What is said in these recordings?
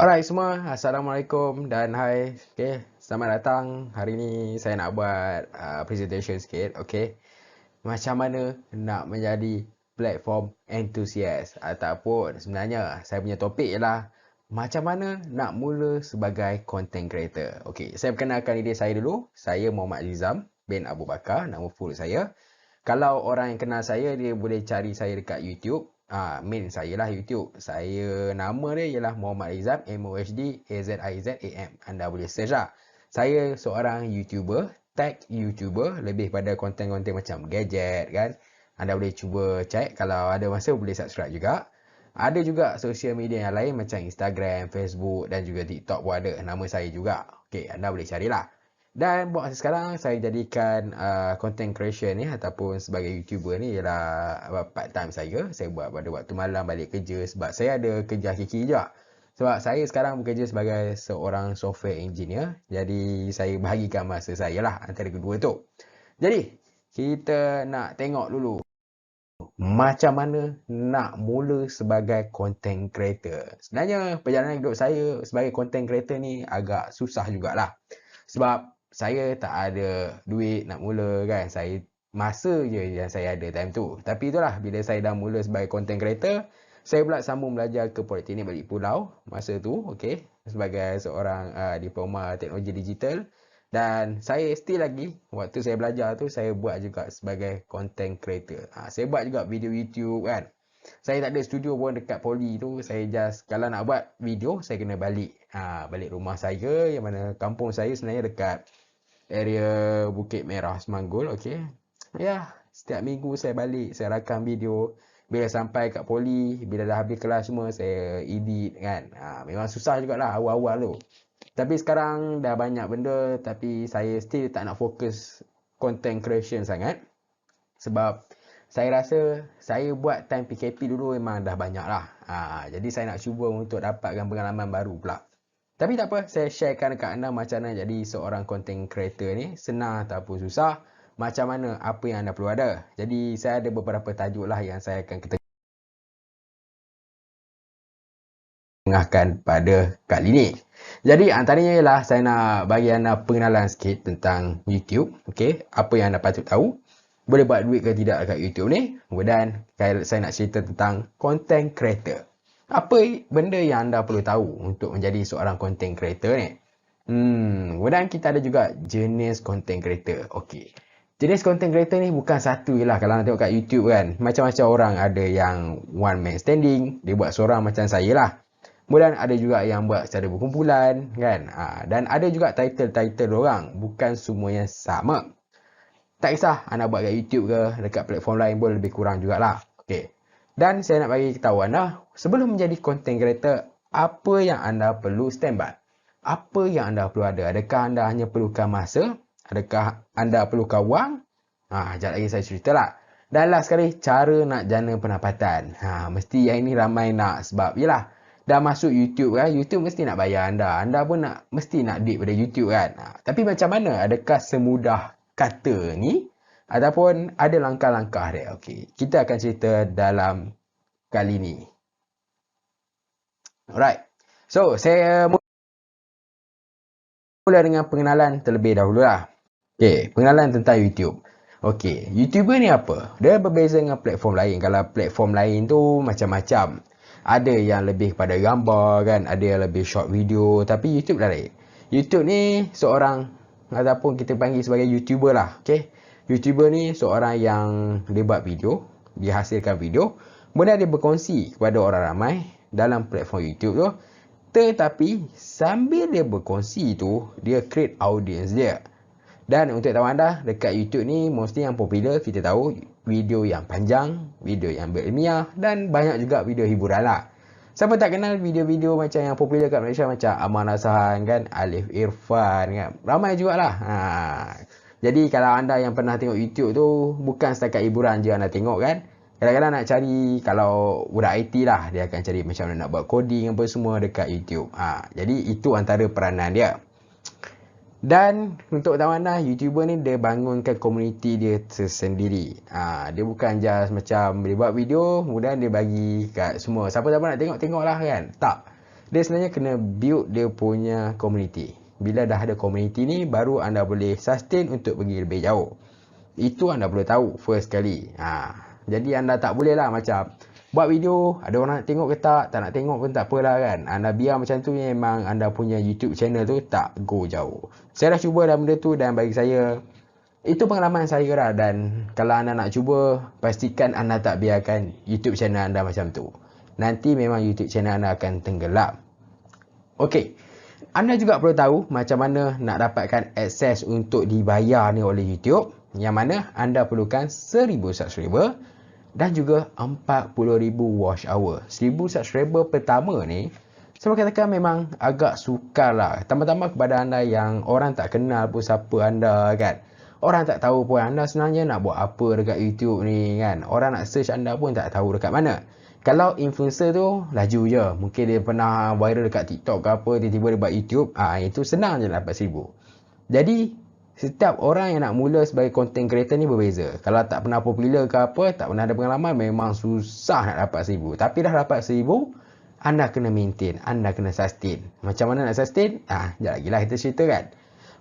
Alright semua, Assalamualaikum dan hai. Okay, selamat datang. Hari ni saya nak buat presentation sikit. Okay, macam mana nak menjadi platform enthusiast ataupun sebenarnya saya punya topik ialah macam mana nak mula sebagai content creator. Okay, saya perkenalkan diri saya dulu. Saya Muhammad Rizam bin Abu Bakar, nama full saya. Kalau orang yang kenal saya, dia boleh cari saya dekat YouTube. Main saya lah YouTube. Saya nama dia ialah Muhammad Rizam, MOHD-AZIZAM. Anda boleh search lah. Saya seorang YouTuber, tech YouTuber, lebih pada konten-konten macam gadget kan. Anda boleh cuba check, kalau ada masa boleh subscribe juga. Ada juga sosial media yang lain macam Instagram, Facebook dan juga TikTok pun ada. Nama saya juga. Okay, anda boleh carilah. Dan buat masa sekarang saya jadikan content creation ni ataupun sebagai YouTuber ni ialah part time saya. Saya buat pada waktu malam balik kerja sebab saya ada kerja hakiki juga. Sebab saya sekarang bekerja sebagai seorang software engineer. Jadi saya bahagikan masa saya lah antara kedua tu. Jadi kita nak tengok dulu macam mana nak mula sebagai content creator. Sebenarnya perjalanan hidup saya sebagai content creator ni agak susah jugalah. Sebab saya tak ada duit nak mula kan. Saya masa je yang saya ada time tu. Tapi itulah, bila saya dah mula sebagai content creator, saya pula sambung belajar ke Politeknik Balik Pulau masa tu, okey, sebagai seorang diploma teknologi digital. Dan saya still lagi, waktu saya belajar tu, saya buat juga sebagai content creator. Saya buat juga video YouTube kan. Saya tak ada studio pun dekat Poli tu. Saya just, kalau nak buat video, saya kena balik. Balik rumah saya, yang mana kampung saya sebenarnya dekat area Bukit Merah, Semanggul. Okay. Ya, setiap minggu saya balik, saya rakam video. Bila sampai kat Poli, bila dah habis kelas semua, saya edit kan. Memang susah jugalah awal-awal tu. Tapi sekarang dah banyak benda, tapi saya still tak nak fokus content creation sangat. Sebab saya rasa saya buat time PKP dulu memang dah banyak lah. Jadi saya nak cuba untuk dapatkan pengalaman baru pula. Tapi tak apa, saya sharekan dekat anda macam mana jadi seorang content creator ni. Senang ataupun susah, macam mana, apa yang anda perlu ada. Jadi saya ada beberapa tajuk lah yang saya akan tengahkan pada kali ni. Jadi antaranya ialah saya nak bagi anda pengenalan sikit tentang YouTube. Okay, apa yang anda patut tahu. Boleh buat duit ke tidak dekat YouTube ni. Kemudian saya nak cerita tentang content creator. Apa benda yang anda perlu tahu untuk menjadi seorang content creator ni? Kemudian kita ada juga jenis content creator. Okay, jenis content creator ni bukan satu je lah. Kalau anda tengok kat YouTube kan, macam-macam orang. Ada yang one man standing, dia buat seorang macam saya lah. Kemudian ada juga yang buat secara berkumpulan kan. Dan ada juga title-title orang. Bukan semuanya sama. Tak kisah anda buat kat YouTube ke, dekat platform lain pun lebih kurang jugalah. Okay. Dan saya nak bagi tahu anda, sebelum menjadi content creator, apa yang anda perlu standby? Apa yang anda perlu ada? Adakah anda hanya perlukan masa? Adakah anda perlukan wang? Sekejap lagi saya ceritalah. Dan last sekali, cara nak jana pendapatan. Mesti yang ini ramai nak, sebab yelah, dah masuk YouTube kan, YouTube mesti nak bayar anda. Anda pun mesti nak duit pada YouTube kan. Tapi macam mana? Adakah semudah kata ni? Ataupun ada langkah-langkah dia? Okey, kita akan cerita dalam kali ni. Alright. So, saya mula dengan pengenalan terlebih dahulu lah. Okey, pengenalan tentang YouTube. Okey, YouTuber ni apa? Dia berbeza dengan platform lain. Kalau platform lain tu macam-macam. Ada yang lebih pada gambar kan, ada yang lebih short video, tapi YouTube dah lain. YouTube ni seorang, ataupun kita panggil sebagai YouTuber lah. Okey, YouTuber ni seorang yang dia buat video, dia hasilkan video, kemudian dia berkongsi kepada orang ramai dalam platform YouTube tu. Tetapi sambil dia berkongsi tu, dia create audience dia. Dan untuk tahu anda, dekat YouTube ni mostly yang popular kita tahu video yang panjang, video yang berilmiah dan banyak juga video hiburan lah. Siapa tak kenal video-video macam yang popular kat Malaysia macam Aman Asahan kan, Alif Irfan kan, ramai jugalah. Jadi kalau anda yang pernah tengok YouTube tu, bukan setakat hiburan je anda tengok kan. Kadang-kadang nak cari, kalau budak IT lah, dia akan cari macam mana nak buat coding apa semua dekat YouTube. Jadi itu antara peranan dia. Dan untuk tahu anda, YouTuber ni dia bangunkan komuniti dia tersendiri. Dia bukan just macam dia buat video, kemudian dia bagi kat semua. Siapa-siapa nak tengok, tengok lah kan. Tak. Dia sebenarnya kena build dia punya community. Bila dah ada community ni, baru anda boleh sustain untuk pergi lebih jauh. Itu anda perlu tahu first kali. Jadi anda tak boleh lah macam buat video, ada orang nak tengok ke tak nak tengok pun tak apalah kan. Anda biar macam tu, memang anda punya YouTube channel tu tak go jauh. Saya dah cuba dah benda tu, dan bagi saya itu pengalaman saya lah. Dan kalau anda nak cuba, pastikan anda tak biarkan YouTube channel anda macam tu. Nanti memang YouTube channel anda akan tenggelam. Okey, anda juga perlu tahu macam mana nak dapatkan akses untuk dibayar ni oleh YouTube. Yang mana anda perlukan 1000 subscriber dan juga 40,000 watch hour. 1000 subscriber pertama ni, saya katakan memang agak sukar lah. Tambah-tambah kepada anda yang orang tak kenal pun siapa anda kan. Orang tak tahu pun anda sebenarnya nak buat apa dekat YouTube ni kan. Orang nak search anda pun tak tahu dekat mana. Kalau influencer tu laju je. Mungkin dia pernah viral dekat TikTok ke apa, tiba-tiba dia buat YouTube. Itu senang je dapat 1000. Jadi setiap orang yang nak mula sebagai content creator ni berbeza. Kalau tak pernah popular ke apa, tak pernah ada pengalaman, memang susah nak dapat 1000. Tapi dah dapat 1000, anda kena maintain, anda kena sustain. Macam mana nak sustain? Sekejap lagi lah kita cerita kan.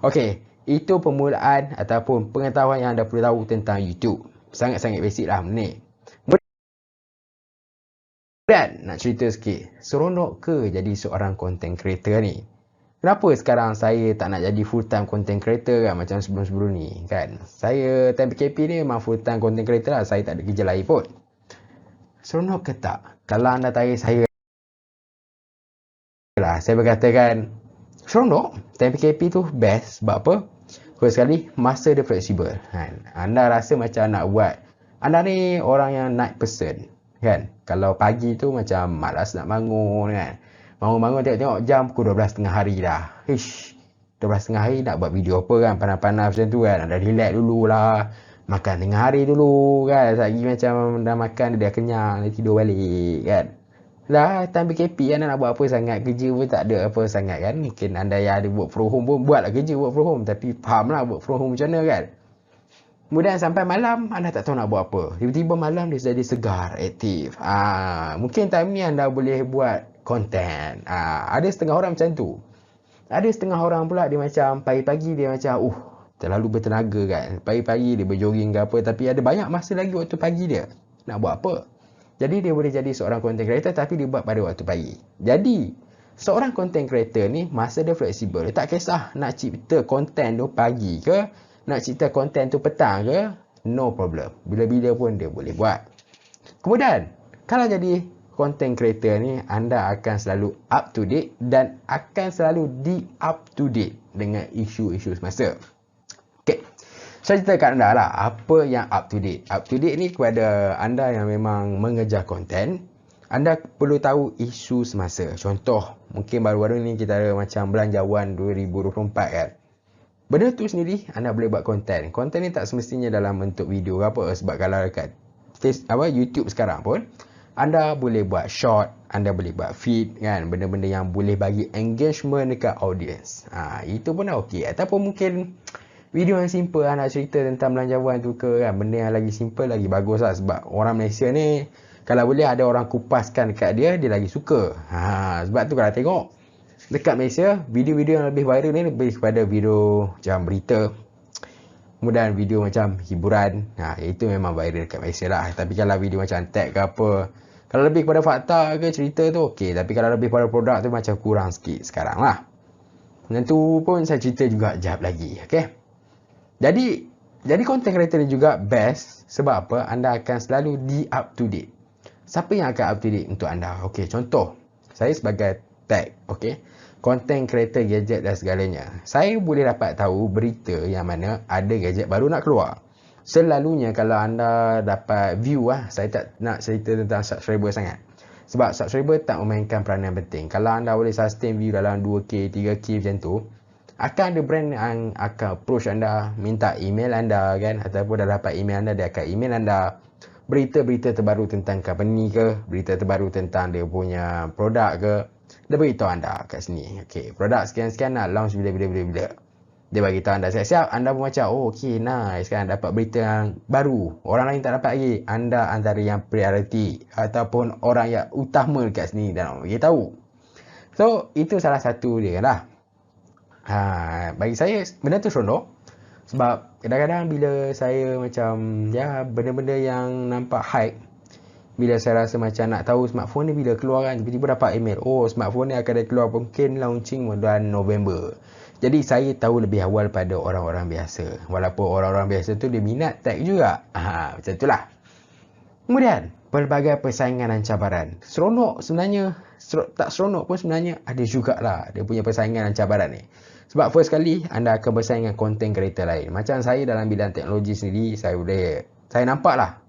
Okey, itu permulaan ataupun pengetahuan yang anda perlu tahu tentang YouTube. Sangat-sangat basic lah ni. Kemudian nak cerita sikit, seronok ke jadi seorang content creator ni? Kenapa sekarang saya tak nak jadi full time content creator kan, macam sebelum-sebelum ni kan. Saya time PKP ni memang full time content creator lah. Saya tak ada kerja lain pun. Seronok ke tak? Kalau anda tanya saya lah, saya berkatakan seronok. Time PKP tu best. Sebab apa? First sekali, masa dia fleksibel kan. Anda rasa macam nak buat, anda ni orang yang night person kan. Kalau pagi tu macam malas nak bangun kan. Bangun-bangun tengok-tengok jam pukul 12 tengah hari dah. 12 tengah hari nak buat video apa kan, panas-panas macam tu kan. Anda relax dululah. Makan tengah hari dulu kan. Lagi macam dah makan, dah kenyang, dah tidur balik kan. Dah time PKP anda nak buat apa sangat, kerja pun tak ada apa sangat kan. Mungkin anda yang ada work from home pun buatlah kerja work from home. Tapi faham lah work from home macam mana kan. Kemudian sampai malam, anda tak tahu nak buat apa. Tiba-tiba malam dia jadi segar, aktif. Mungkin time ni anda boleh buat konten. Ada setengah orang macam tu. Ada setengah orang pula dia macam pagi-pagi dia macam terlalu bertenaga kan. Pagi-pagi dia berjoging ke apa, tapi ada banyak masa lagi waktu pagi dia nak buat apa. Jadi dia boleh jadi seorang content creator, tapi dia buat pada waktu pagi. Jadi seorang content creator ni masa dia fleksibel. Dia tak kisah nak cipta konten tu pagi ke, nak cipta konten tu petang ke, no problem. Bila-bila pun dia boleh buat. Kemudian kalau jadi content creator ni, anda akan selalu up to date dan akan selalu up to date dengan isu-isu semasa. Okay, saya ceritakan anda lah apa yang up to date. Up to date ni kepada anda yang memang mengejar konten, anda perlu tahu isu semasa. Contoh, mungkin baru-baru ni kita ada macam Belanjawan 2024 kan. Benda tu sendiri anda boleh buat konten. Konten ni tak semestinya dalam bentuk video ke apa. Sebab kalau dekat YouTube sekarang pun, anda boleh buat short, anda boleh buat feed kan. Benda-benda yang boleh bagi engagement dekat audience. Itu pun dah okey. Ataupun mungkin video yang simple, nak cerita tentang Belanjawan tu ke kan. Benda yang lagi simple lagi bagus lah. Sebab orang Malaysia ni, kalau boleh ada orang kupaskan dekat dia, dia lagi suka. Sebab tu kalau tengok dekat Malaysia, video-video yang lebih viral ni lebih kepada video macam berita, kemudian video macam hiburan. Itu memang viral dekat Malaysia lah. Tapi kalau video macam tag ke apa, kalau lebih kepada fakta ke cerita tu okey. Tapi kalau lebih kepada produk tu macam kurang sikit sekarang lah. Dan tu pun saya cerita juga jap lagi. Okay, jadi content creator ni juga best. Sebab apa? Anda akan selalu up to date. Siapa yang akan up to date untuk anda? Okey, contoh saya sebagai tag, okey, content creator gadget dan segalanya, saya boleh dapat tahu berita yang mana ada gadget baru nak keluar. Selalunya kalau anda dapat view saya tak nak cerita tentang subscriber sangat. Sebab subscriber tak memainkan peranan penting. Kalau anda boleh sustain view dalam 2K, 3K macam tu, akan ada brand yang akan approach anda, minta email anda kan. Ataupun dah dapat email anda, dia akan email anda berita-berita terbaru tentang company ke, berita terbaru tentang dia punya produk ke. Dia beritahu anda kat sini, okey, produk sekian-sekian nak launch bila. Dia bagi tahu anda siap-siap, anda pun macam okey, nice kan, dapat berita yang baru, orang lain tak dapat lagi. Anda antara yang priority ataupun orang yang utama dekat sini dan nak bagi tahu. So itu salah satu dia lah. Bagi saya benda tu seronok. Sebab kadang-kadang bila saya macam benda-benda yang nampak hype, bila saya rasa macam nak tahu smartphone ni bila keluar kan, tiba-tiba dapat email, oh smartphone ni akan ada keluar mungkin launching bulan November. Jadi saya tahu lebih awal pada orang-orang biasa. Walaupun orang-orang biasa tu dia minat tech juga. Macam itulah. Kemudian, pelbagai persaingan dan cabaran. Seronok sebenarnya, tak seronok pun sebenarnya ada jugalah dia punya persaingan dan cabaran ni. Sebab first kali anda akan bersaing dengan content creator lain. Macam saya dalam bidang teknologi sendiri, saya nampak lah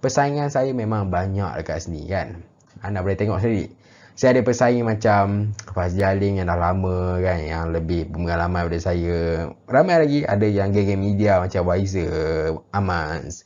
persaingan saya memang banyak dekat sini kan. Anda boleh tengok sendiri. Saya ada pesaing macam Faz Jaling yang dah lama kan, yang lebih pengalaman daripada saya. Ramai lagi ada yang geng-geng media macam Wiser, Amans.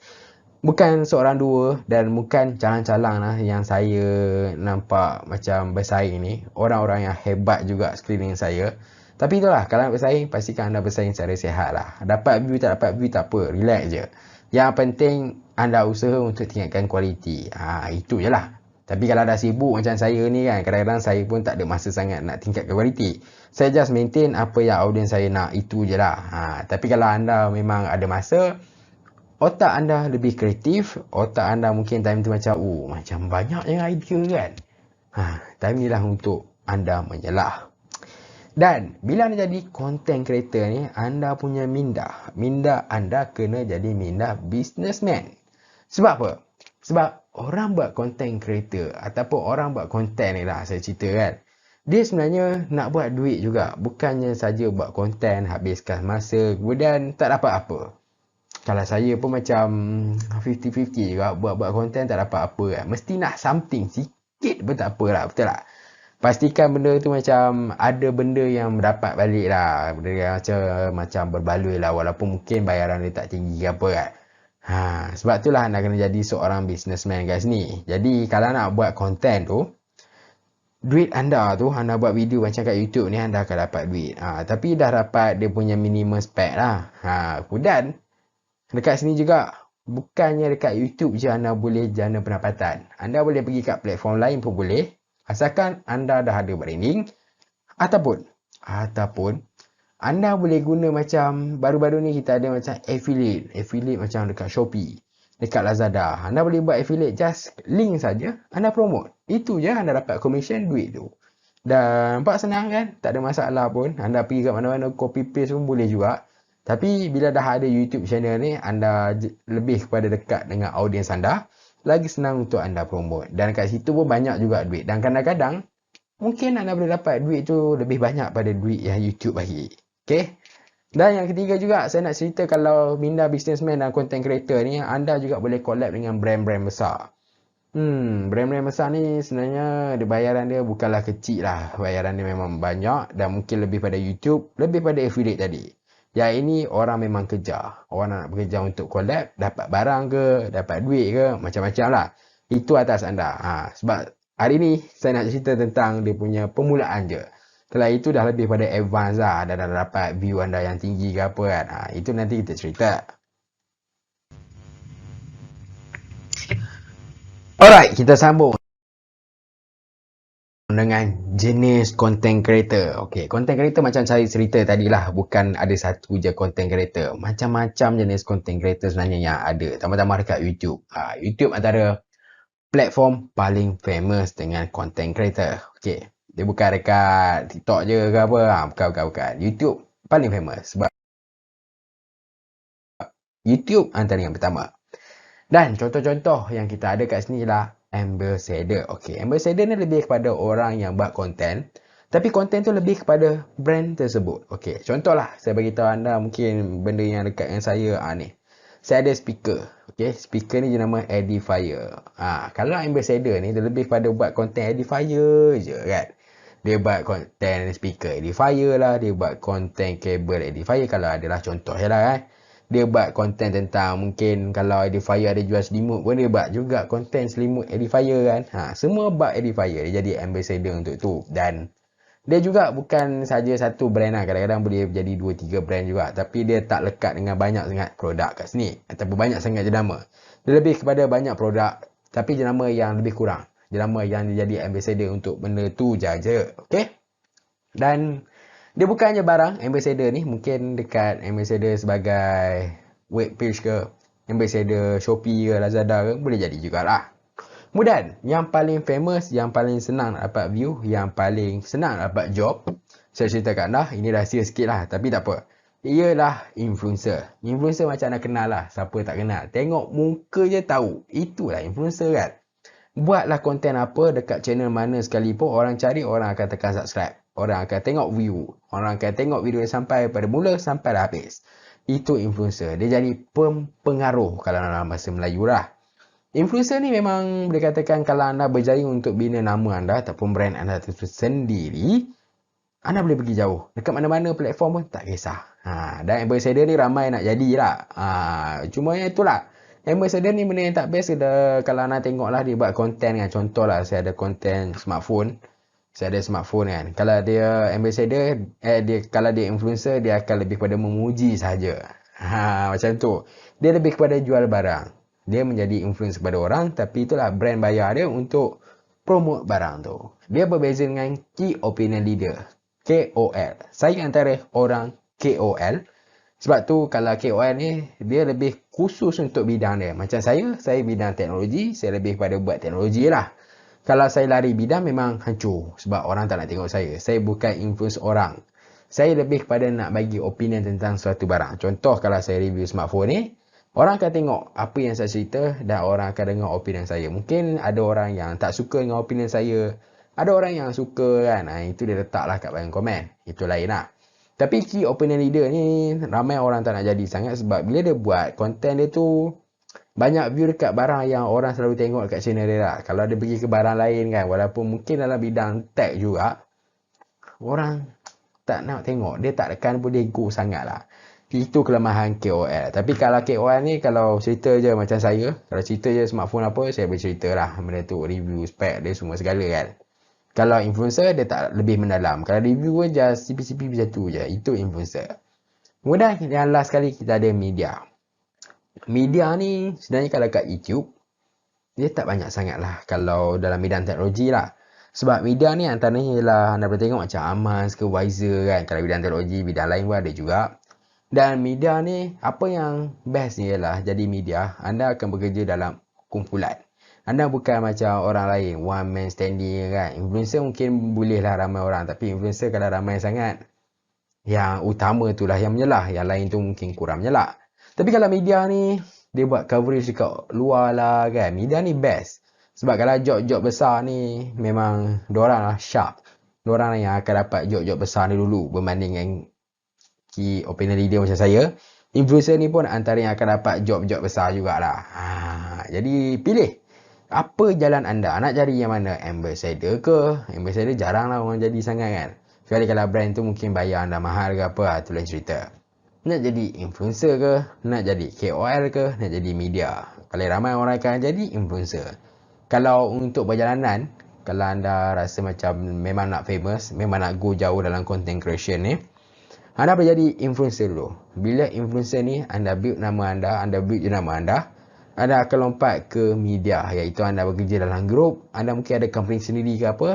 Bukan seorang dua dan bukan calang-calang lah yang saya nampak macam bersaing ni. Orang-orang yang hebat juga sekeliling saya. Tapi itulah, kalau nak bersaing, pastikan anda bersaing secara sihat lah. Dapat view tak dapat view tak apa, relax je. Yang penting anda usaha untuk tingkatkan kualiti. Itu je lah. Tapi kalau dah sibuk macam saya ni kan, kadang-kadang saya pun tak ada masa sangat nak tingkatkan kualiti. Saya just maintain apa yang audiens saya nak, itu je lah. Tapi kalau anda memang ada masa, otak anda lebih kreatif, otak anda mungkin time tu macam banyak yang idea kan. Time ni lah untuk anda menyelah. Dan bila anda jadi content creator ni, anda punya minda anda kena jadi minda businessman. Sebab apa? Sebab orang buat content creator ataupun orang buat content ni lah saya cerita kan, dia sebenarnya nak buat duit juga. Bukannya saja buat content, habiskan masa, kemudian tak dapat apa. Kalau saya pun macam 50-50 juga, buat content tak dapat apa kan. Mesti nak something sikit pun tak apa lah, betul tak? Pastikan benda tu macam ada benda yang dapat balik lah. Benda yang macam berbaloi lah, walaupun mungkin bayaran dia tak tinggi ke apa kan. Sebab itulah anda kena jadi seorang businessman kat sini. Jadi kalau nak buat content tu, duit anda tu, anda buat video macam kat YouTube ni, anda akan dapat duit. Tapi dah dapat dia punya minimum spec lah. Kemudian dekat sini juga, bukannya dekat YouTube je anda boleh jana pendapatan. Anda boleh pergi kat platform lain pun boleh. Asalkan anda dah ada branding. Ataupun anda boleh guna macam baru-baru ni kita ada macam affiliate. Affiliate macam dekat Shopee, dekat Lazada. Anda boleh buat affiliate, just link saja, anda promote. Itu je anda dapat commission duit tu. Dan nampak senang kan? Tak ada masalah pun. Anda pergi kat mana-mana copy paste pun boleh juga. Tapi bila dah ada YouTube channel ni, anda lebih kepada dekat dengan audiens anda, lagi senang untuk anda promote. Dan kat situ pun banyak juga duit. Dan kadang-kadang mungkin anda boleh dapat duit tu lebih banyak pada duit yang YouTube bagi. Okay? Dan yang ketiga juga, saya nak cerita kalau minda businessman dan content creator ni, anda juga boleh collab dengan brand-brand besar. Brand-brand besar ni sebenarnya bayaran dia bukanlah kecil lah. Bayaran dia memang banyak dan mungkin lebih pada YouTube, lebih pada affiliate tadi. Yang ini orang memang kerja. Orang nak bekerja untuk collab, dapat barang ke, dapat duit ke, macam-macam lah. Itu atas anda. Sebab hari ni saya nak cerita tentang dia punya permulaan je. Setelah itu dah lebih pada advance lah. Dah dapat view anda yang tinggi ke apa kan. Itu nanti kita cerita. Alright, kita sambung dengan jenis content creator. Okay, content creator macam saya cerita tadi lah, bukan ada satu je content creator. Macam-macam jenis content creator sebenarnya yang ada. Tambah-tambah dekat YouTube. YouTube antara platform paling famous dengan content creator. Okay, dia bukan dekat TikTok je ke apa. Bukan. YouTube paling famous sebab YouTube antara yang pertama. Dan contoh-contoh yang kita ada kat sini lah ambassador. Okay, ambassador ni lebih kepada orang yang buat konten, tapi konten tu lebih kepada brand tersebut. Okay, contohlah saya bagi tahu anda mungkin benda yang dekat dengan saya ni. Saya ada speaker. Okay, speaker ni je nama Edifier. Kalau ambassador ni dia lebih kepada buat konten Edifier je kan. Dia buat konten speaker Edifier lah, dia buat konten kabel Edifier kalau adalah contoh je lah kan. Dia buat konten tentang mungkin kalau Edifier ada jual selimut pun dia buat juga konten selimut Edifier kan. Semua buat Edifier, dia jadi ambassador untuk tu. Dan dia juga bukan saja satu brand lah, kadang-kadang boleh jadi 2-3 brand juga. Tapi dia tak lekat dengan banyak sangat produk kat sini, ataupun banyak sangat jenama. Dia lebih kepada banyak produk tapi jenama yang lebih kurang. Jenama yang dia jadi ambassador untuk benda tu je. Okay? Dan dia bukan je barang ambassador ni, mungkin dekat ambassador sebagai web page ke, ambassador Shopee ke, Lazada ke, boleh jadi jugalah. Kemudian, yang paling famous, yang paling senang nak dapat view, yang paling senang nak dapat job, saya ceritakan dah, ini rahsia sikit lah, tapi tak apa. Ialah influencer. Influencer macam nak kenal lah, siapa tak kenal. Tengok muka je tahu, itulah influencer kan. Buatlah konten apa dekat channel mana sekalipun, orang cari, orang akan tekan subscribe. Orang akan tengok view. Orang akan tengok video sampai pada mula sampai dah habis. Itu influencer. Dia jadi pengaruh kalau dalam bahasa Melayu lah. Influencer ni memang boleh katakan kalau anda berjaya untuk bina nama anda ataupun brand anda sendiri, anda boleh pergi jauh. Dekat mana-mana platform pun tak kisah. Dan ambassador ni ramai nak jadilah. Cuma itulah. Ambassador ni benda yang tak best kalau anda tengoklah dia buat konten kan. Contohlah saya ada konten smartphone. Saya ada smartphone kan. Kalau dia ambassador, kalau dia influencer, dia akan lebih kepada memuji saja. Macam tu. Dia lebih kepada jual barang. Dia menjadi influencer kepada orang, tapi itulah brand bayar dia untuk promote barang tu. Dia berbeza dengan Key Opinion Leader, KOL. Saya antara orang KOL. Sebab tu kalau KOL ni, dia lebih khusus untuk bidang dia. Macam saya bidang teknologi, saya lebih kepada buat teknologi lah. Kalau saya lari bidang memang hancur. Sebab orang tak nak tengok saya. Saya bukan influence orang. Saya lebih kepada nak bagi opinion tentang suatu barang. Contoh kalau saya review smartphone ni, orang akan tengok apa yang saya cerita dan orang akan dengar opinion saya. Mungkin ada orang yang tak suka dengan opinion saya. Ada orang yang suka kan. Itu dia letaklah kat bahagian komen. Itu lain lah. Tapi Key Opinion Leader ni ramai orang tak nak jadi sangat sebab bila dia buat konten dia tu banyak view dekat barang yang orang selalu tengok dekat channel dia lah. Kalau dia pergi ke barang lain kan, walaupun mungkin dalam bidang tech juga, orang tak nak tengok. Dia tak akan boleh go sangat lah. Itu kelemahan KOL. Tapi kalau KOL ni, kalau cerita je macam saya, kalau cerita je smartphone apa, saya boleh cerita lah. Benda tu, review, spek dia semua segala kan. Kalau influencer, dia tak lebih mendalam. Kalau review pun just CP-CP macam tu je. Itu influencer. Kemudian yang last kali kita ada media. Media ni sebenarnya kalau kat YouTube, dia tak banyak sangat lah. Kalau dalam bidang teknologi lah. Sebab media ni antaranya ialah anda boleh tengok macam Amaz ke Wiser kan. Kalau bidang teknologi, bidang lain pun ada juga. Dan media ni, apa yang best ni ialah jadi media, anda akan bekerja dalam kumpulan. Anda bukan macam orang lain, one man standing kan. Influencer mungkin bolehlah ramai orang. Tapi influencer kalau ramai sangat, yang utama itulah yang menyelah. Yang lain tu mungkin kurang menyelah. Tapi kalau media ni, dia buat coverage dekat luar lah kan. Media ni best. Sebab kalau job-job besar ni, memang diorang lah sharp. Diorang yang akan dapat job-job besar ni dulu berbanding dengan Key Opinion Leader macam saya. Influencer ni pun antara yang akan dapat job-job besar jugalah. Jadi pilih. Apa jalan anda? Nak cari yang mana? Ambassador ke? Ambassador jarang lah orang jadi sangat kan. Kecuali kalau brand tu mungkin bayar anda mahal ke apa. Itu lain cerita. Nak jadi influencer ke? Nak jadi KOL ke? Nak jadi media? Kalau ramai orang akan jadi influencer. Kalau untuk perjalanan, kalau anda rasa macam memang nak famous, memang nak go jauh dalam content creation ni, anda boleh jadi influencer dulu. Bila influencer ni, anda build nama anda build je nama anda akan lompat ke media, iaitu anda bekerja dalam grup, anda mungkin ada company sendiri ke apa,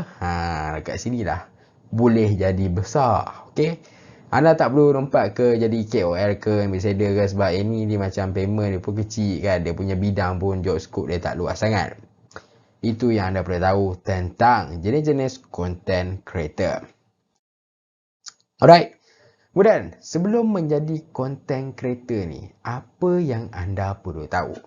dekat sini lah boleh jadi besar. Okay, anda tak perlu lompat ke jadi KOL ke ambassador ke, sebab ini dia macam payment dia pun kecil kan, dia punya bidang pun job scope dia tak luas sangat. Itu yang anda perlu tahu tentang jenis-jenis content creator. Alright. Kemudian, sebelum menjadi content creator ni, apa yang anda perlu tahu?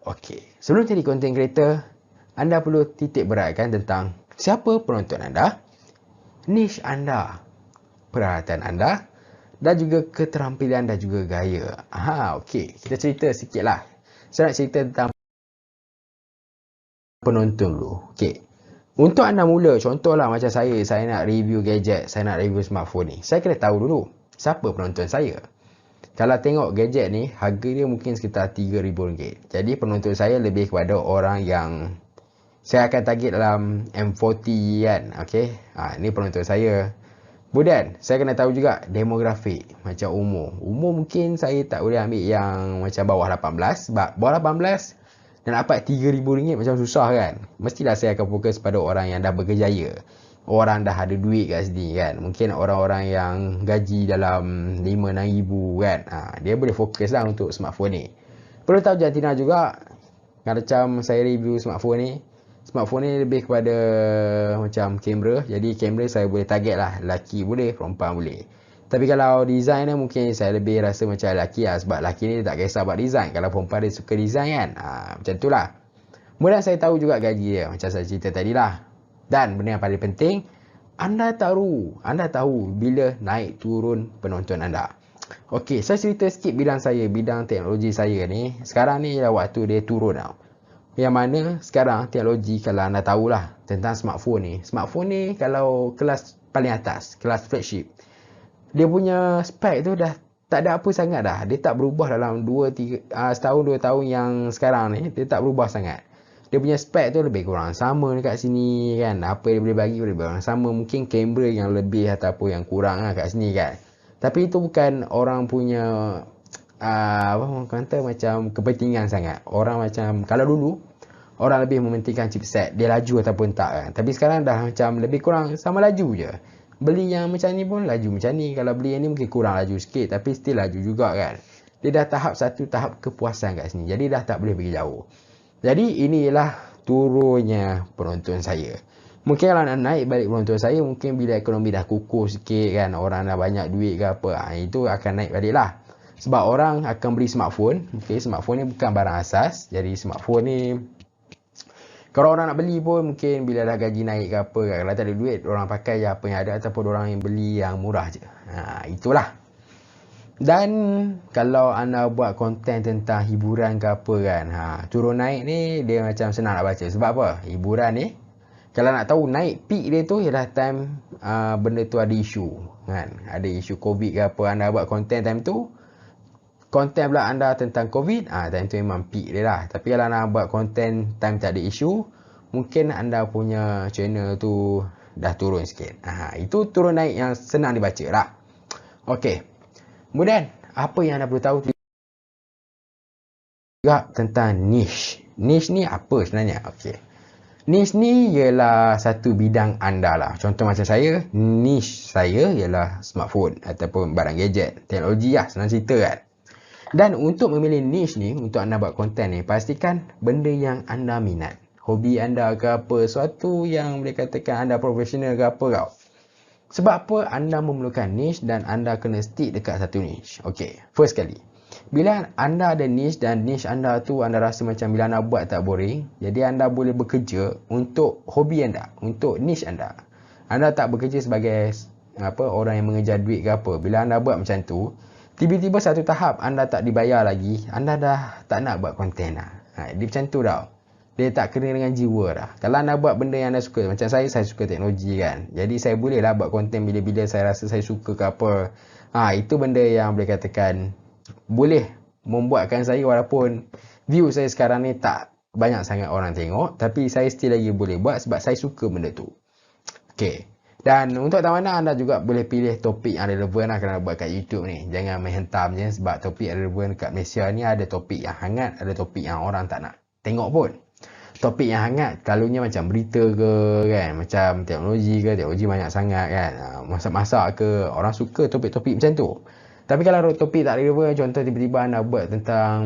Okey, sebelum jadi content creator, anda perlu titik beratkan tentang siapa penonton anda, niche anda, peralatan anda, dan juga keterampilan dan juga gaya. Okey, kita cerita sikit lah. Saya nak cerita tentang penonton dulu. Okey, untuk anda mula, contohlah macam saya nak review gadget, saya nak review smartphone ni. Saya kena tahu dulu, siapa penonton saya. Kalau tengok gadget ni, harga dia mungkin sekitar RM3,000. Jadi penonton saya lebih kepada orang yang saya akan target dalam M40 kan. Okay. Ni penonton saya. Kemudian, saya kena tahu juga demografik. Macam umur. Umur mungkin saya tak boleh ambil yang macam bawah 18. Sebab bawah 18 dan dapat RM3,000 macam susah kan. Mestilah saya akan fokus pada orang yang dah berkejaya. orang dah ada duit kat sini kan. Mungkin orang-orang yang gaji dalam 5-6 ribu kan, dia boleh fokus lah untuk smartphone ni. Perlu tahu jantina juga, macam saya review smartphone ni lebih kepada macam kamera. Jadi kamera saya boleh target lah, lelaki boleh, perempuan boleh. Tapi kalau design ni mungkin saya lebih rasa macam lelaki lah, sebab lelaki ni tak kisah buat design. Kalau perempuan dia suka design kan, macam tu lah. Kemudian saya tahu juga gaji dia, macam saya cerita tadi lah. Dan benda yang paling penting, anda tahu bila naik turun penonton anda. Okey, saya cerita sikit bidang teknologi saya ni. Sekarang ni ialah waktu dia turun tau. Yang mana sekarang teknologi, kalau anda tahulah tentang smartphone ni. Smartphone ni kalau kelas paling atas, kelas flagship, dia punya spek tu dah tak ada apa sangat dah. Dia tak berubah dalam setahun 2 tahun yang sekarang ni. Dia tak berubah sangat. Dia punya spek tu lebih kurang sama dekat sini kan. Apa dia boleh bagi lebih kurang sama. Mungkin kamera yang lebih ataupun yang kurang lah kat sini kan. Tapi itu bukan orang punya apa orang kata macam kepentingan sangat. Orang macam kalau dulu orang lebih mementingkan chipset, dia laju ataupun tak kan. Tapi sekarang dah macam lebih kurang sama laju je. Beli yang macam ni pun laju macam ni. Kalau beli yang ni mungkin kurang laju sikit, tapi still laju juga kan. Dia dah tahap kepuasan kat sini. Jadi dah tak boleh pergi jauh. Jadi inilah turunnya penonton saya. Mungkin kalau nak naik balik penonton saya, mungkin bila ekonomi dah kukuh sikit kan, orang dah banyak duit ke apa, itu akan naik balik lah. Sebab orang akan beli smartphone. Okay, smartphone ni bukan barang asas. Jadi smartphone ni, kalau orang nak beli pun mungkin bila dah gaji naik ke apa kan, kalau tak ada duit, orang pakai je apa yang ada, ataupun orang yang beli yang murah je. Itulah. Dan kalau anda buat konten tentang hiburan ke apa kan, turun naik ni dia macam senang nak baca. Sebab apa? Hiburan ni, kalau nak tahu naik peak dia tu ialah time benda tu ada isu kan. Ada isu COVID ke apa, anda buat konten time tu, konten pula anda tentang COVID, time tu memang peak dia lah. Tapi kalau anda buat konten time tak ada isu, mungkin anda punya channel tu dah turun sikit. Itu turun naik yang senang dibaca lah. Okey. Kemudian, apa yang anda perlu tahu juga tentang niche. Niche ni apa sebenarnya? Okey. Niche ni ialah satu bidang anda lah. Contoh macam saya, niche saya ialah smartphone ataupun barang gadget, teknologi lah, senang cerita kan. Dan untuk memilih niche ni, untuk anda buat konten ni, pastikan benda yang anda minat. Hobi anda ke apa, suatu yang boleh katakan anda profesional ke apa kau. Sebab apa anda memerlukan niche dan anda kena stick dekat satu niche. Okey, first kali, bila anda ada niche dan niche anda tu anda rasa macam bila anda buat tak boring, jadi anda boleh bekerja untuk hobi anda, untuk niche anda. Anda tak bekerja sebagai orang yang mengejar duit ke apa. Bila anda buat macam tu, tiba-tiba satu tahap anda tak dibayar lagi, anda dah tak nak buat konten lah. Dia macam tu tau. Dia tak kena dengan jiwa dah. Kalau anda buat benda yang anda suka, macam saya suka teknologi kan. Jadi saya boleh lah buat konten bila-bila saya rasa saya suka ke apa. Itu benda yang boleh katakan boleh membuatkan saya, walaupun view saya sekarang ni tak banyak sangat orang tengok, tapi saya still lagi boleh buat sebab saya suka benda tu. Okay. Dan untuk tawanan anda juga boleh pilih topik yang relevan lah kalau nak buat kat YouTube ni. Jangan main hentam je, sebab topik yang relevan kat Malaysia ni ada topik yang hangat, ada topik yang orang tak nak tengok pun. Topik yang hangat kalunya macam berita ke kan, macam teknologi banyak sangat kan, masak-masak ke, orang suka topik-topik macam tu. Tapi kalau topik tak relevan, contoh tiba-tiba anda buat tentang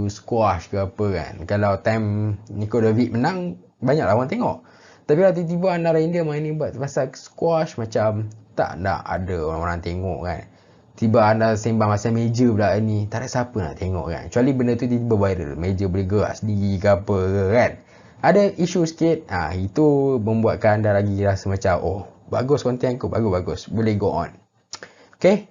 squash ke apa kan, kalau time Nico David menang banyaklah orang tengok. Tapi kalau tiba-tiba anda random main buat pasal squash, macam tak nak ada orang-orang tengok kan. Tiba anda sembang pasal meja pula ni, tak ada siapa nak tengok kan. Kecuali benda tu tiba-tiba viral, meja boleh gerak sendiri ke apa ke kan. Ada isu sikit, itu membuatkan anda lagi rasa macam, oh bagus konten aku, bagus, boleh go on. Okay.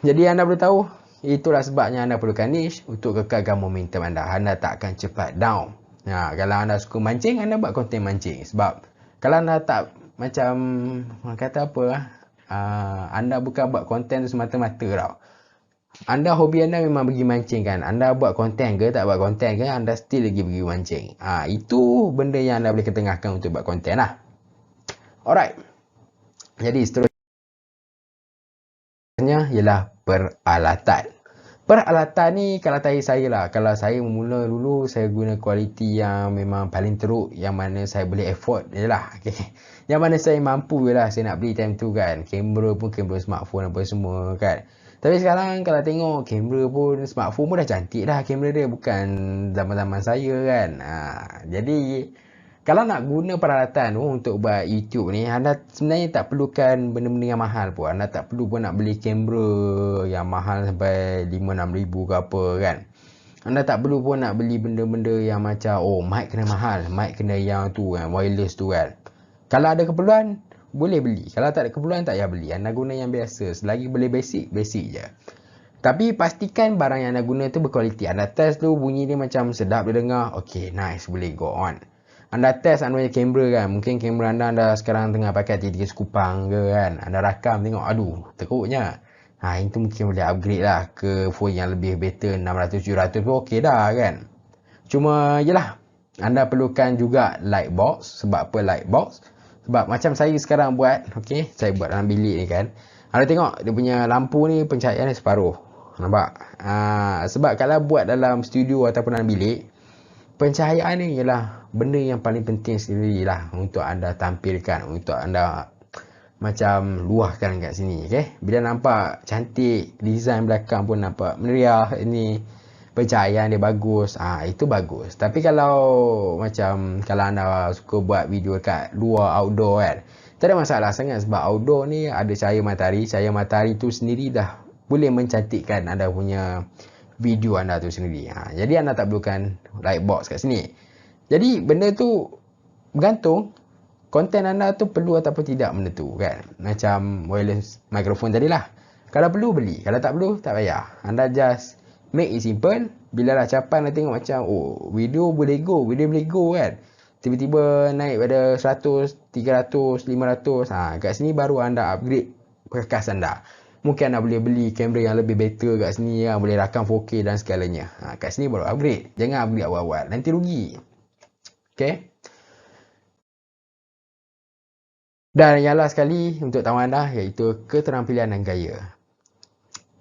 Jadi anda perlu tahu, itulah sebabnya anda perlukan niche untuk kekalkan momentum anda. Anda tak akan cepat down. Kalau anda suka mancing, anda buat konten mancing. Sebab kalau anda tak macam, orang kata apa anda bukan buat konten tu semata-mata tau. Anda hobi anda memang pergi mancing kan. Anda buat konten ke tak buat konten ke, anda still lagi pergi mancing. Itu benda yang anda boleh ketengahkan untuk buat konten lah. Alright. Jadi seterusnya ialah peralatan. Peralatan ni kalau tanya saya lah. Kalau saya mula dulu, saya guna kualiti yang memang paling teruk, yang mana saya boleh afford je lah. Okay. Yang mana saya mampu je lah saya nak beli time tu kan. Kamera pun kamera smartphone apa semua kan. Tapi sekarang kalau tengok kamera pun, smartphone pun dah cantik dah kamera dia. Bukan zaman-zaman saya kan. Jadi kalau nak guna peralatan tu untuk buat YouTube ni, anda sebenarnya tak perlukan benda-benda yang mahal pun. Anda tak perlu pun nak beli kamera yang mahal sampai 5-6 ribu ke apa kan. Anda tak perlu pun nak beli benda-benda yang macam, oh mic kena mahal, mic kena yang tu kan, wireless tu kan. Kalau ada keperluan, boleh beli. Kalau tak ada keperluan, tak payah beli. Anda guna yang biasa. Selagi boleh basic, basic je. Tapi pastikan barang yang anda guna tu berkualiti. Anda test tu bunyi dia macam sedap dia dengar. Okay, nice. Boleh go on. Anda test anda punya kamera kan. Mungkin kamera anda sekarang tengah pakai 3 sekupang ke kan. Anda rakam tengok. Aduh, teruknya. Itu mungkin boleh upgrade lah ke phone yang lebih better. 600-700 pun okay dah kan. Cuma yelah. Anda perlukan juga light box. Sebab apa light box? Sebab macam saya sekarang buat. Okay. Saya buat dalam bilik ni kan. Anda tengok dia punya lampu ni pencahayaan dia separuh. Nampak? Sebab kalau buat dalam studio ataupun dalam bilik, pencahayaan ni ialah benda yang paling penting sendiri lah untuk anda tampilkan, untuk anda macam luahkan kat sini. Okay? Bila nampak cantik, design belakang pun nampak meriah, ini pencahayaan dia bagus, itu bagus. Tapi kalau macam kalau anda suka buat video kat luar outdoor kan, tak ada masalah sangat sebab outdoor ni ada cahaya matahari. Cahaya matahari tu sendiri dah boleh mencantikkan anda punya video anda tu sendiri. Jadi anda tak perlukan light box kat sini. Jadi benda tu bergantung konten anda tu perlu ataupun tidak benda tu kan. Macam wireless microphone tadilah. Kalau perlu beli, kalau tak perlu tak payah. Anda just make it simple. Bila dah capai anda tengok macam video boleh go kan. Tiba-tiba naik pada 100, 300, 500. Kat sini baru anda upgrade perkakas anda. Mungkin anda boleh beli kamera yang lebih better kat sini boleh rakam 4K dan segalanya. Kat sini baru upgrade. Jangan upgrade awal-awal, nanti rugi. Okay. Dan yang last sekali untuk tamat anda iaitu keterampilan dan gaya.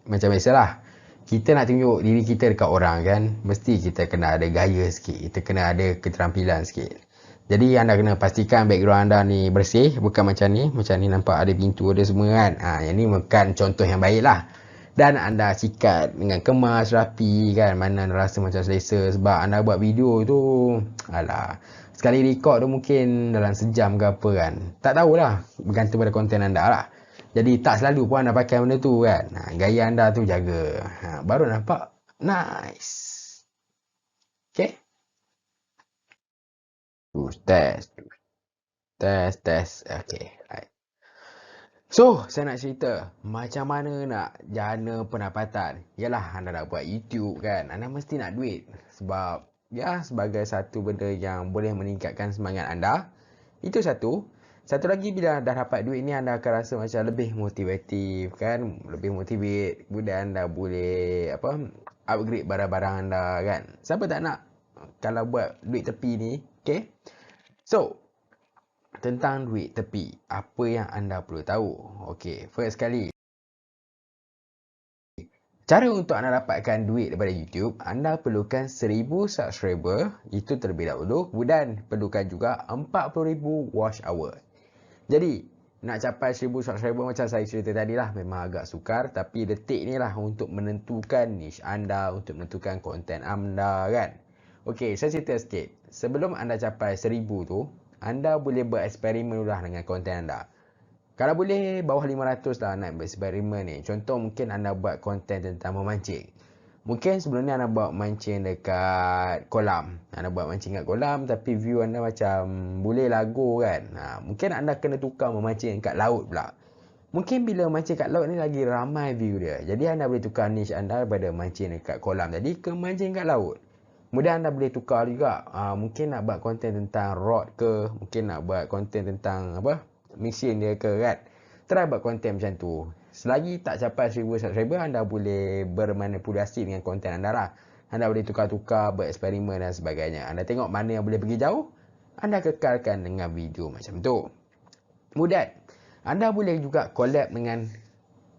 Macam biasalah, kita nak tunjuk diri kita dekat orang kan, mesti kita kena ada gaya sikit, kita kena ada keterampilan sikit. Jadi anda kena pastikan background anda ni bersih, bukan macam ni nampak ada pintu ada semua kan. Yang ni bukan contoh yang baik lah. Dan anda sikat dengan kemas, rapi kan, mana anda rasa macam selesa. Sebab anda buat video tu, sekali record tu mungkin dalam sejam ke apa kan. Tak tahulah, bergantung pada konten anda lah. Jadi tak selalu pun anda pakai benda tu kan. Gaya anda tu jaga. Baru nampak nice. Okay. Test. Okay. Right. So, saya nak cerita macam mana nak jana pendapatan. Yalah, anda nak buat YouTube kan. Anda mesti nak duit. Sebab, sebagai satu benda yang boleh meningkatkan semangat anda. Itu satu. Satu lagi, bila dah dapat duit ni, anda akan rasa macam lebih motivatif kan. Lebih motivate. Kemudian anda boleh upgrade barang-barang anda kan. Siapa tak nak kalau buat duit tepi ni. Okay. So, tentang duit tepi, apa yang anda perlu tahu? Okay, first sekali, cara untuk anda dapatkan duit daripada YouTube, anda perlukan 1000 subscriber, itu terlebih dahulu, dan perlukan juga 40,000 watch hour. Jadi, nak capai 1000 subscriber macam saya cerita tadi lah, memang agak sukar, tapi detik ni lah untuk menentukan niche anda, untuk menentukan konten anda kan. Okay, saya cerita sikit. Sebelum anda capai 1000 tu, anda boleh bereksperimen lah dengan konten anda. Kalau boleh, bawah 500 lah nak bereksperimen ni. Contoh mungkin anda buat konten tentang memancing. Mungkin sebelum ni anda buat mancing dekat kolam. Anda buat mancing kat kolam tapi view anda macam boleh lagu kan. Mungkin anda kena tukar memancing kat laut pula. Mungkin bila mancing kat laut ni lagi ramai view dia. Jadi anda boleh tukar niche anda daripada mancing dekat kolam tadi ke mancing kat laut. Kemudian anda boleh tukar juga. Mungkin nak buat konten tentang rod ke. Mungkin nak buat konten tentang mesin dia ke kan. Try buat konten macam tu. Selagi tak capai 1000 subscriber, anda boleh bermanipulasi dengan konten anda lah. Anda boleh tukar-tukar, bereksperimen dan sebagainya. Anda tengok mana yang boleh pergi jauh, anda kekalkan dengan video macam tu. Kemudian, anda boleh juga collab dengan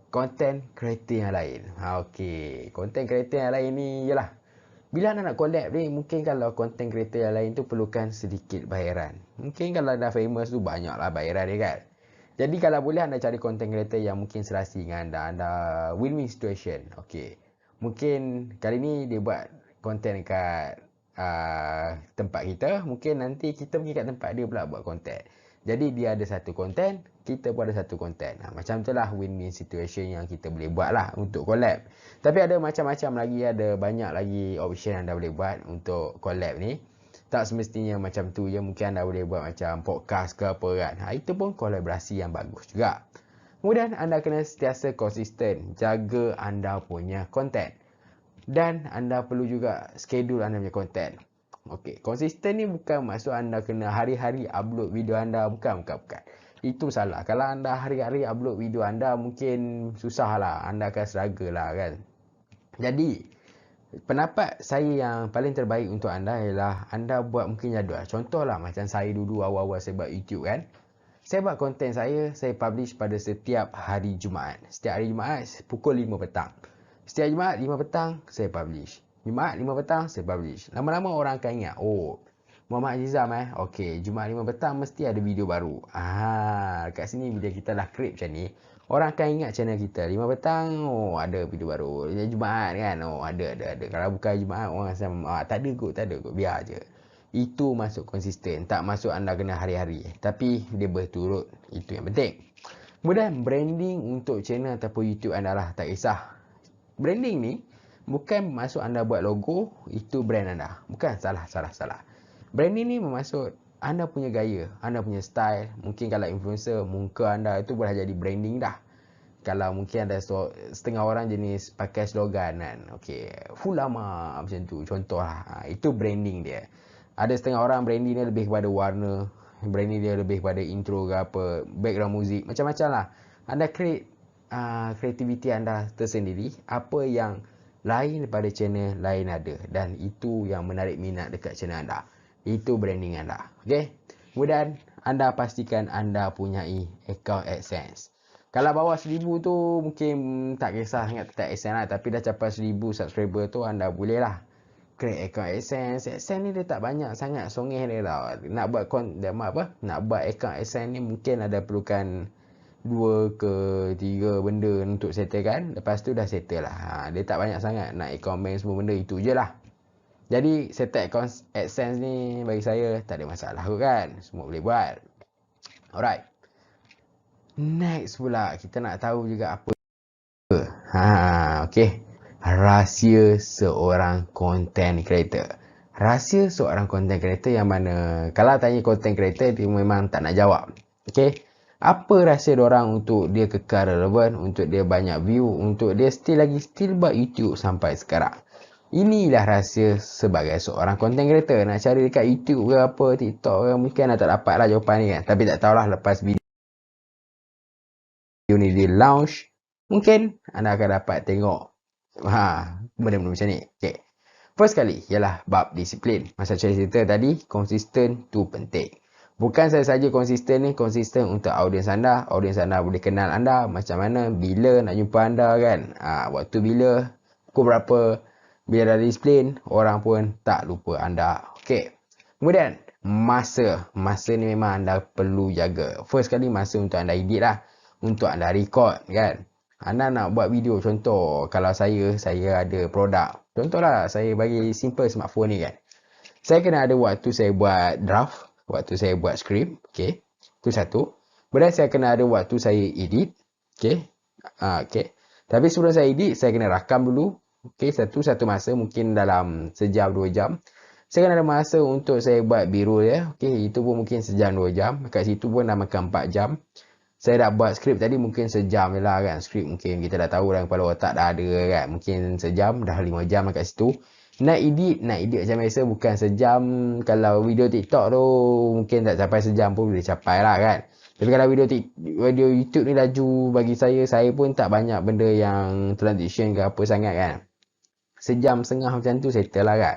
content creator yang lain. Okey, content creator yang lain ni ialah bila anda nak collab ni, mungkin kalau content creator yang lain tu perlukan sedikit bayaran. Mungkin kalau dah famous tu banyaklah bayaran dia kan. Jadi kalau boleh anda cari content creator yang mungkin serasi dengan anda, anda win-win situation. Okey. Mungkin kali ni dia buat content dekat tempat kita, mungkin nanti kita pergi kat tempat dia pula buat content. Jadi dia ada satu content, kita pun ada satu content. Macam tu lah win-win situation yang kita boleh buat lah untuk collab. Tapi ada macam-macam lagi, ada banyak lagi option yang anda boleh buat untuk collab ni. Tak semestinya macam tu je, mungkin anda boleh buat macam podcast ke apa kan. Itu pun kolaborasi yang bagus juga. Kemudian anda kena sentiasa konsisten, jaga anda punya content. Dan anda perlu juga schedule anda punya content. Okey, konsisten ni bukan maksud anda kena hari-hari upload video anda, bukan. Itu salah. Kalau anda hari-hari upload video anda, mungkin susah lah, anda akan struggle lah kan. Jadi, pendapat saya yang paling terbaik untuk anda ialah anda buat mungkin jadual. Contohlah macam saya dulu awal-awal saya buat YouTube kan. Saya buat konten saya publish pada setiap hari Jumaat. Setiap hari Jumaat pukul 5 petang. Setiap Jumaat 5 petang saya publish. Jumaat 5 petang saya publish. Lama-lama orang akan ingat, oh, Muhammad Azizam okey, Jumaat 5 petang mesti ada video baru. Kat sini bila kita dah create macam ni, orang akan ingat channel kita. 5 petang, oh ada video baru. Jumaat kan, oh ada. Kalau bukan Jumaat, orang macam, tak ada kot, biar je. Itu masuk konsisten. Tak masuk anda kena hari-hari. Tapi dia berturut. Itu yang penting. Kemudian branding untuk channel ataupun YouTube anda lah. Tak kisah. Branding ni bukan maksud anda buat logo, itu brand anda. Bukan, salah. Branding ni bermaksud anda punya gaya, anda punya style. Mungkin kalau influencer, muka anda itu boleh jadi branding dah. Kalau mungkin ada setengah orang jenis pakai slogan kan. Okey, full lama macam tu. Contoh lah. Itu branding dia. Ada setengah orang branding dia lebih kepada warna, branding dia lebih kepada intro ke apa, background muzik, macam-macam lah. Anda create kreativiti anda tersendiri, apa yang lain daripada channel lain ada, dan itu yang menarik minat dekat channel anda. Itu branding anda. Okay? Kemudian anda pastikan anda punyai account AdSense. Kalau bawah 1000 tu mungkin tak kisah sangat tak AdSense lah, tapi dah capai 1000 subscriber tu anda boleh lah create account AdSense. AdSense ni dia tak banyak sangat songeh dia tau. Nak buat account AdSense ni mungkin ada perlukan 2 ke 3 benda untuk settle kan. Lepas tu dah settle lah. Dia tak banyak sangat. Nak account bank semua benda itu je lah. Jadi settle account AdSense ni bagi saya tak ada masalah kot kan. Semua boleh buat. Alright. Next pula kita nak tahu juga apa. Okay. Rahsia seorang content creator. Rahsia seorang content creator yang mana kalau tanya content creator dia memang tak nak jawab. Okay. Apa rahsia diorang untuk dia kekal relevan, untuk dia banyak view, untuk dia still buat YouTube sampai sekarang. Inilah rahsia sebagai seorang content creator. Nak cari dekat YouTube ke apa, TikTok ke, mungkin anda tak dapat lah jawapan ni kan. Tapi tak tahulah lepas video ni di launch, mungkin anda akan dapat tengok benda-benda macam ni. Okay. First kali ialah bab disiplin. Masa saya cerita tadi, konsisten tu penting. Bukan saya saja konsisten ni, konsisten untuk audiens anda. Audiens anda boleh kenal anda macam mana, bila nak jumpa anda kan. Waktu bila, pukul berapa. Bila dah disiplin, orang pun tak lupa anda. Okay. Kemudian, masa. Masa ni memang anda perlu jaga. First kali masa untuk anda edit lah. Untuk anda record kan. Anda nak buat video, contoh kalau saya ada produk. Contohlah saya bagi simple smartphone ni kan. Saya kena ada waktu saya buat draft, waktu saya buat skrip, okey. Itu satu. Kemudian saya kena ada waktu saya edit, okey. Okey. Tapi sebelum saya edit, saya kena rakam dulu. Okey, satu masa mungkin dalam sejam 2 jam. Saya kena ada masa untuk saya buat biru ya. Okey, itu pun mungkin sejam 2 jam. Kat situ pun dah makan 4 jam. Saya dah buat skrip tadi mungkin sejam je lah kan. Skrip mungkin kita dah tahu dalam kepala otak dah ada kan. Mungkin sejam, dah 5 jam lah kat situ. Nak edit macam biasa bukan sejam. Kalau video TikTok tu mungkin tak capai sejam pun boleh capai lah kan. Tapi kalau video YouTube ni laju bagi saya pun tak banyak benda yang transition ke apa sangat kan. Sejam setengah macam tu settle lah kan.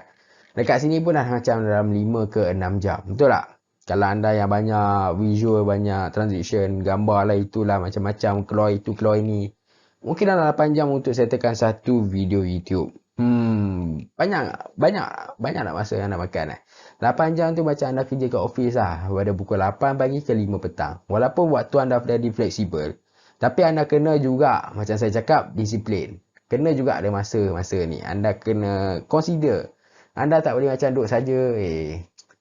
Dekat sini pun dah macam dalam 5 ke 6 jam. Betul tak? Kalau anda yang banyak visual, banyak transition, gambar lah itulah macam-macam, keluar itu, keluar ini. mungkin dalam 8 jam untuk settlekan satu video YouTube. Banyak nak masa yang nak makan 8 jam tu macam anda kerja kat office lah. Pada pukul 8 pagi ke 5 petang. Walaupun waktu anda jadi fleksibel, tapi anda kena juga, macam saya cakap, disiplin. Kena juga ada masa-masa ni. Anda kena consider. Anda tak boleh macam duduk saja,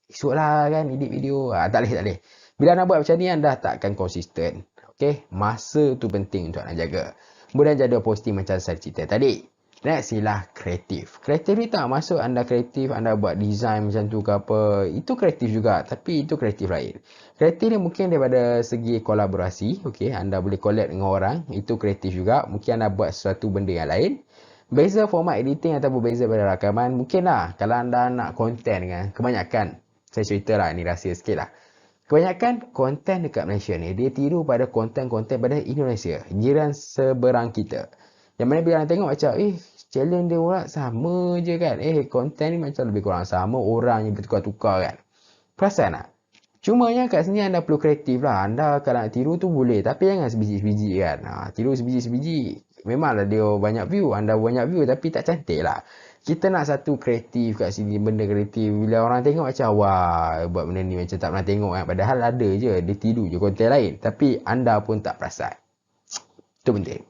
esok lah kan edit video. Tak boleh. Bila anda buat macam ni, anda tak akan konsisten. Okay? Masa tu penting untuk anda jaga. Kemudian jadi posting macam saya cerita tadi. Next ialah kreatif. Kreatif ni tak masuk anda kreatif, anda buat design macam tu ke apa. Itu kreatif juga, tapi itu kreatif lain. Kreatif ni mungkin daripada segi kolaborasi. Okay, anda boleh collab dengan orang. Itu kreatif juga. Mungkin anda buat sesuatu benda yang lain. Beza format editing ataupun beza pada rakaman. Mungkin lah, kalau anda nak konten kan. Kebanyakan, saya cerita lah, ni rahsia sikit lah. Kebanyakan konten dekat Malaysia ni, dia tiru pada konten-konten pada Indonesia. Jiran seberang kita. Yang mana bila anda tengok macam, challenge dia orang sama je kan. Konten ni macam lebih kurang sama. Orang yang bertukar-tukar kan. Perasan tak? Cuma yang kat sini anda perlu kreatif lah. Anda kalau nak tiru tu boleh. Tapi jangan sebiji-sebiji kan. Tiru sebiji-sebiji. Memanglah dia banyak view. Anda banyak view tapi tak cantik lah. Kita nak satu kreatif kat sini. Benda kreatif. Bila orang tengok macam, wah, buat benda ni macam tak pernah tengok kan. Padahal ada je. Dia tiru je konten lain. Tapi anda pun tak perasan. Itu penting.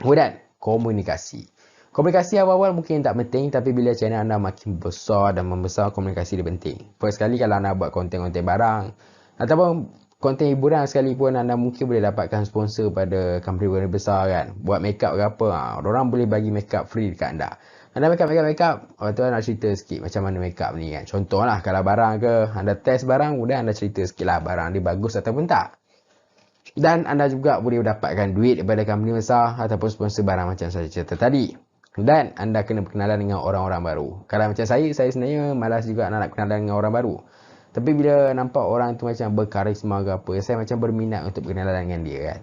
Kemudian, komunikasi. Komunikasi awal-awal mungkin tak penting, tapi bila channel anda makin besar dan membesar, komunikasi dia penting. First sekali kalau anda buat konten-konten barang ataupun konten hiburan sekalipun, anda mungkin boleh dapatkan sponsor pada company besar kan. Buat makeup ke apa, orang boleh bagi makeup free dekat anda. Anda makeup, tu nak cerita sikit macam mana makeup ni kan. Contohlah kalau barang ke, anda test barang, kemudian anda cerita sikit lah barang dia bagus ataupun tak. Dan anda juga boleh dapatkan duit daripada company besar ataupun sponsor barang macam saya cerita tadi. Dan anda kena berkenalan dengan orang-orang baru. Kalau macam saya sebenarnya malas juga nak berkenalan dengan orang baru. Tapi bila nampak orang tu macam berkarisma ke apa, saya macam berminat untuk berkenalan dengan dia kan.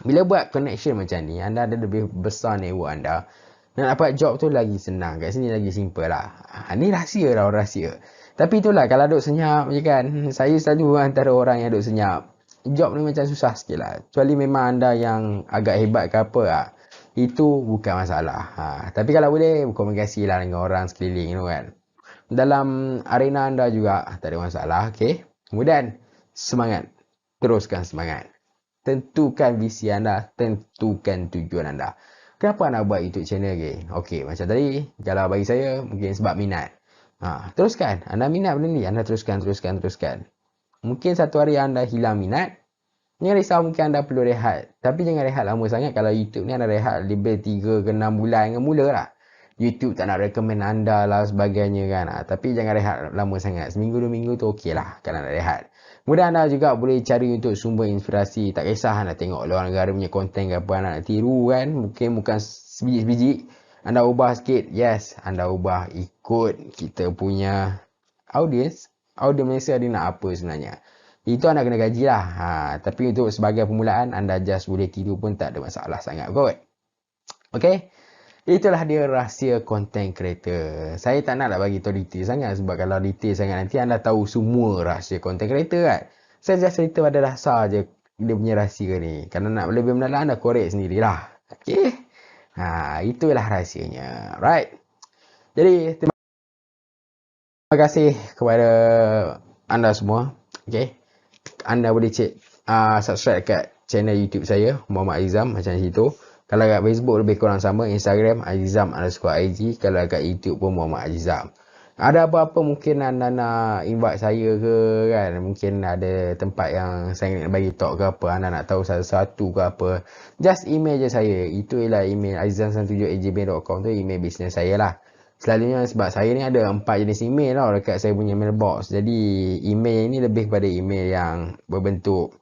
Bila buat connection macam ni, anda ada lebih besar network anda. Nak dapat job tu lagi senang. Kat sini lagi simple lah. Ni rahsia lah, rahsia. Tapi itulah kalau duduk senyap je kan. Saya selalu antara orang yang duduk senyap. Job ni macam susah sikit lah. Kecuali memang anda yang agak hebat ke apa lah. Itu bukan masalah. Tapi kalau boleh, berkomunikasi lah dengan orang sekeliling tu kan. Dalam arena anda juga, tak ada masalah. Okay. Kemudian, semangat. Teruskan semangat. Tentukan visi anda. Tentukan tujuan anda. Kenapa anda buat YouTube channel ke? Okay, macam tadi. Kalau bagi saya, mungkin sebab minat. Teruskan. Anda minat benda ni. Anda teruskan. Mungkin satu hari anda hilang minat. Jangan risau, mungkin anda perlu rehat. Tapi jangan rehat lama sangat. Kalau YouTube ni anda rehat lebih 3 ke 6 bulan dengan mula lah. YouTube tak nak recommend anda lah sebagainya kan. Tapi jangan rehat lama sangat. Seminggu 2 minggu tu okey lah kalau nak rehat. Kemudian anda juga boleh cari untuk sumber inspirasi. Tak kisah nak tengok luar negara punya konten ke apa nak tiru kan. Mungkin bukan sebiji-sebiji. Anda ubah sikit. Yes, anda ubah ikut kita punya audience. Audience Malaysia dia nak apa sebenarnya. Itu anda kena gaji lah. Tapi untuk sebagai permulaan, anda just boleh tiru pun tak ada masalah sangat kot. Okay. Itulah dia rahsia content creator. Saya tak nak bagi tahu detail sangat. Sebab kalau detail sangat nanti anda tahu semua rahsia content creator kan. Saya just cerita pada dasar je dia punya rahsia ni. Kalau nak lebih mendalam, anda korek sendirilah. Okay. Itulah rahsianya. Right. Jadi, terima kasih kepada anda semua. Okay. Anda boleh subscribe kat channel YouTube saya, Muhammad Azizam, macam situ. Kalau kat Facebook lebih kurang sama, Instagram Azizam_IG. Kalau kat YouTube pun Muhammad Azizam. Ada apa-apa mungkin anda nak invite saya ke kan, mungkin ada tempat yang saya nak bagi talk ke apa, anda nak tahu satu-satu ke apa, just email je saya. Itu ialah email azizam97@gmail.com tu email bisnes saya lah. Selalunya sebab saya ni ada 4 jenis email tau dekat saya punya mailbox. Jadi email ni lebih kepada email yang berbentuk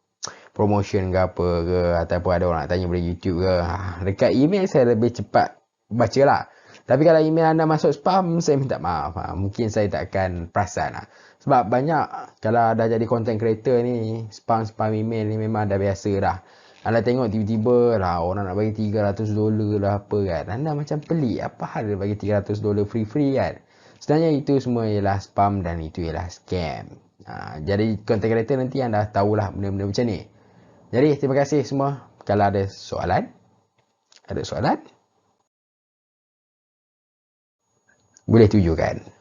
promotion ke apa ke, ataupun ada orang nak tanya pada YouTube ke. Dekat email saya lebih cepat baca lah. Tapi kalau email anda masuk spam, saya minta maaf. Mungkin saya tak akan perasan lah. Sebab banyak kalau dah jadi content creator ni, spam email ni memang dah biasa dah. Anda tengok tiba-tiba lah orang nak bagi $300 lah apa kan. Anda macam pelik. Apa hal dia bagi $300 free-free kan. Sebenarnya itu semua ialah spam dan itu ialah scam. Jadi content creator nanti anda tahulah benda-benda macam ni. Jadi terima kasih semua. Kalau ada soalan, Ada soalan? Boleh tunjukkan.